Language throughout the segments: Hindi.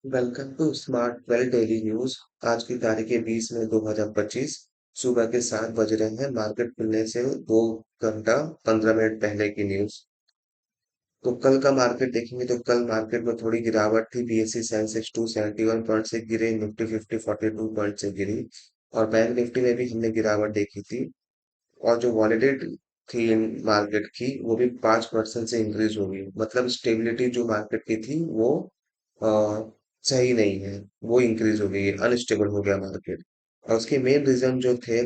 Welcome to smart well daily news. आज की तारीख है 20 मई 2025। सुबह के 7 बज रहे हैं। मार्केट खुलने से 2 घंटा 15 मिनट पहले की न्यूज। तो कल का मार्केट देखेंगे तो कल मार्केट में थोड़ी गिरावट थी। बीएसई सेंसेक्स 271 पॉइंट से गिरे, निफ्टी 50 42 पॉइंट से गिरी। और बैंक निफ्टी में भी हमने गिरावट देखी थी। और जो वॉलेटिलिटी थी मार्केट की वो भी 5% से इंक्रीज हो गई। मतलब स्टेबिलिटी जो मार्केट की थी वो अ, सही नहीं है, वो इंक्रीज हो गई है, अनस्टेबल हो गया मार्केट। और उसके मेन रीजन जो थे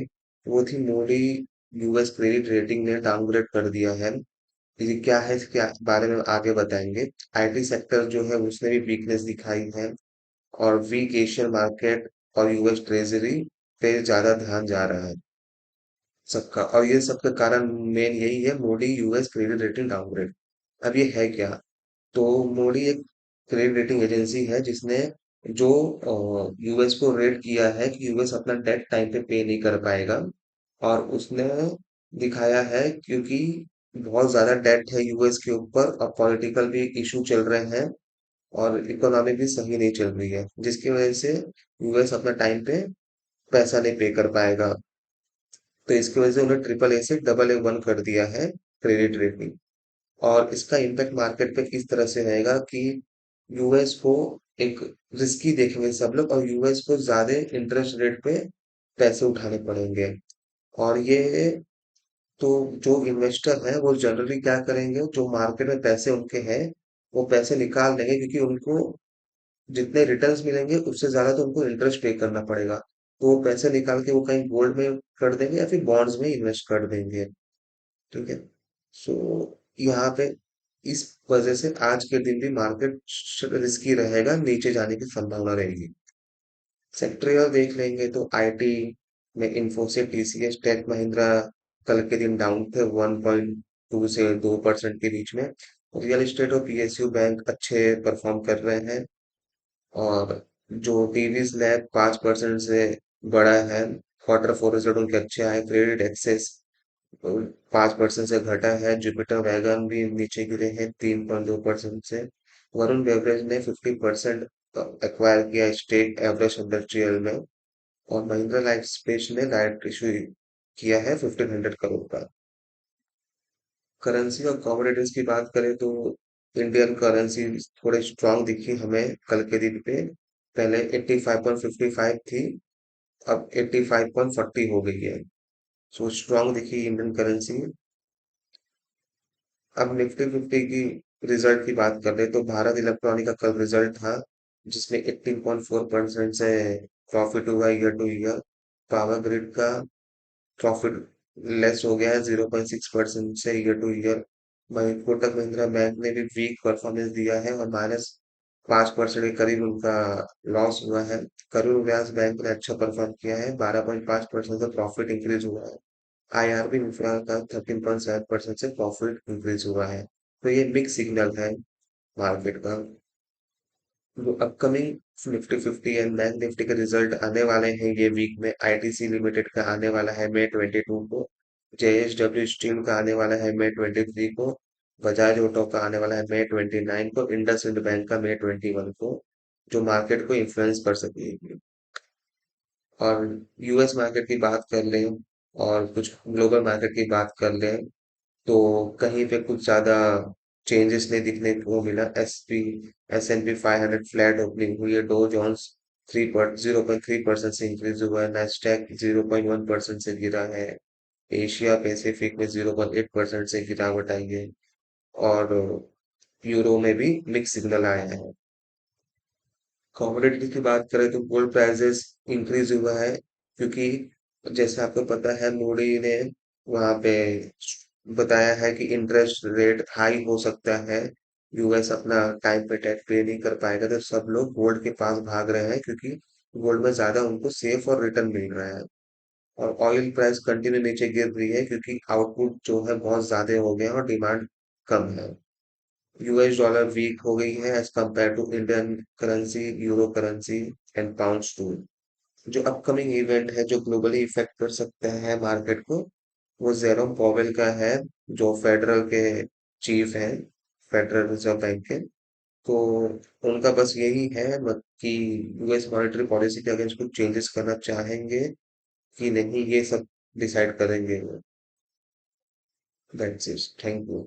वो थी मोदी यूएस क्रेडिट रेटिंग ने डाउनग्रेड कर दिया है। ये क्या है इसके बारे में आगे बताएंगे। आईटी सेक्टर जो है उसने भी वीकनेस दिखाई है। और वीक एशियन मार्केट और यूएस ट्रेजरी पे ज्यादा ध्यान जा रहा है सबका। और ये सबका कारण मेन यही है, Modi US credit rating downgrade. अब ये है क्या? तो मोदी एक क्रेडिट रेटिंग एजेंसी है जिसने जो यूएस को रेट किया है कि यूएस अपना डेट टाइम पे पे नहीं कर पाएगा। और उसने दिखाया है क्योंकि बहुत ज्यादा डेट है यूएस के ऊपर और पॉलिटिकल भी इशू चल रहे हैं और इकोनॉमी भी सही नहीं चल रही है, जिसकी वजह से यूएस अपना टाइम पे पैसा नहीं पे कर पाएगा। तो इसकी वजह से उन्हें ट्रिपल ए से डबल ए वन कर दिया है क्रेडिट रेटिंग। और इसका इम्पैक्ट मार्केट पे किस तरह से रहेगा कि यूएस को एक रिस्की देखेंगे सब लोग और यूएस को ज्यादा इंटरेस्ट रेट पे पैसे उठाने पड़ेंगे। और ये तो जो इन्वेस्टर है वो जनरली क्या करेंगे, जो मार्केट में पैसे उनके हैं वो पैसे निकाल देंगे क्योंकि उनको जितने रिटर्न्स मिलेंगे उससे ज्यादा तो उनको इंटरेस्ट पे करना पड़ेगा। तो वो पैसे निकाल के वो कहीं गोल्ड में कर देंगे या फिर बॉन्ड्स में इन्वेस्ट कर देंगे। ठीक है। सो यहाँ पे इस वजह से आज के दिन भी मार्केट रिस्की रहेगा, नीचे जाने की संभावना रहेगी। सेक्टरियल देख लेंगे तो आईटी में इन्फोसिस, टीसीएस, टेक महिंद्रा कल के दिन डाउन थे 1.2 से 2% के बीच में। रियल एस्टेट और पीएसयू बैंक अच्छे परफॉर्म कर रहे हैं। और जो टीवीज लैब 5% से बड़ा है। क्वार्टर फोर रिजल्ट उनके अच्छे आए। क्रेडिट एक्सेस 5% से घटा है। जुपिटर वैगन भी नीचे गिरे हैं 3.2% से। वरुण बेवरेज ने 50% एक्वायर किया स्टेक एवरेज इंडस्ट्रियल में। और महिंद्रा लाइफ स्पेस ने राइट इशू किया है 1500 करोड़ का। करेंसी और कमोडिटीज की बात करें तो इंडियन करेंसी थोड़े स्ट्रांग दिखी हमें कल के दिन पे। पहले 85.55 थी, अब 85.40 हो गई है। सो स्ट्रांग दिखी इंडियन करेंसी। अब निफ्टी फिफ्टी की रिजल्ट की बात कर ले तो भारत इलेक्ट्रॉनिक का कल रिजल्ट था जिसमें 18.4% से प्रॉफिट हुआ year two year. Power grid का प्रॉफिट लेस हो गया है 0.6% से ईयर टू ईयर। वहीं कोटक महिंद्रा बैंक ने भी वीक परफॉर्मेंस दिया है और -5% के करीब उनका लॉस हुआ है। करूर व्यास बैंक ने अच्छा परफॉर्म किया है, 12.5% से प्रॉफिट इंक्रीज हुआ है। आईआरबी इंफ्रा का 13.7% से प्रॉफिट इंक्रीज हुआ है। तो ये मिक्स सिग्नल है मार्केट का। जो upcoming Nifty fifty and bank Nifty के रिजल्ट आने वाले हैं ये वीक में। आईटीसी लिमिटेड का आने वाला है मई 22 को। जेएसडब्ल्यू स्टील का आने वाला है मई 23 को। बजाज ऑटो का आने वाला है मई 29 को। इंडसइंड बैंक का मई 21 को, जो मार्केट को इन्फ्लुएंस कर सकेगी। और यूएस मार्केट की बात कर लें और कुछ ग्लोबल मार्केट की बात कर लें तो कहीं पे कुछ ज्यादा चेंजेस नहीं दिखने को मिला। S and P 500 flat opening हुई है। डो जोन्स 0.3% से इंक्रीज हुआ है। नेस्डैक 0.1% से गिरा है। एशिया पैसिफिक में 0.8% से गिरावट आई है। और यूरो में भी मिक्स सिग्नल आया है। कमोडिटी की बात करें तो गोल्ड प्राइसेस इंक्रीज हुआ है क्योंकि जैसे आपको पता है मोदी ने वहां पे बताया है कि इंटरेस्ट रेट हाई हो सकता है। यूएस अपना टाइम पे टैक्स पे नहीं कर पाएगा तो सब लोग गोल्ड के पास भाग रहे हैं क्योंकि गोल्ड में ज्यादा उनको सेफ और रिटर्न मिल रहा है। और ऑयल प्राइस कंटिन्यू नीचे गिर रही है क्योंकि आउटपुट जो है बहुत ज्यादा हो गया है और डिमांड कम है। यूएस डॉलर वीक हो गई है as compare to Indian currency, euro currency and pounds too. जो अपकमिंग इवेंट है जो ग्लोबली इफेक्ट कर सकते हैं मार्केट को, वो जेरोम पॉवेल का है, जो फेडरल के चीफ हैं, फेडरल रिजर्व बैंक के। तो उनका बस यही है कि यूएस मॉनेटरी पॉलिसी के अगेंस्ट कुछ चेंजेस करना चाहेंगे कि नहीं, ये सब डिसाइड करेंगे वो। That's it, thank you.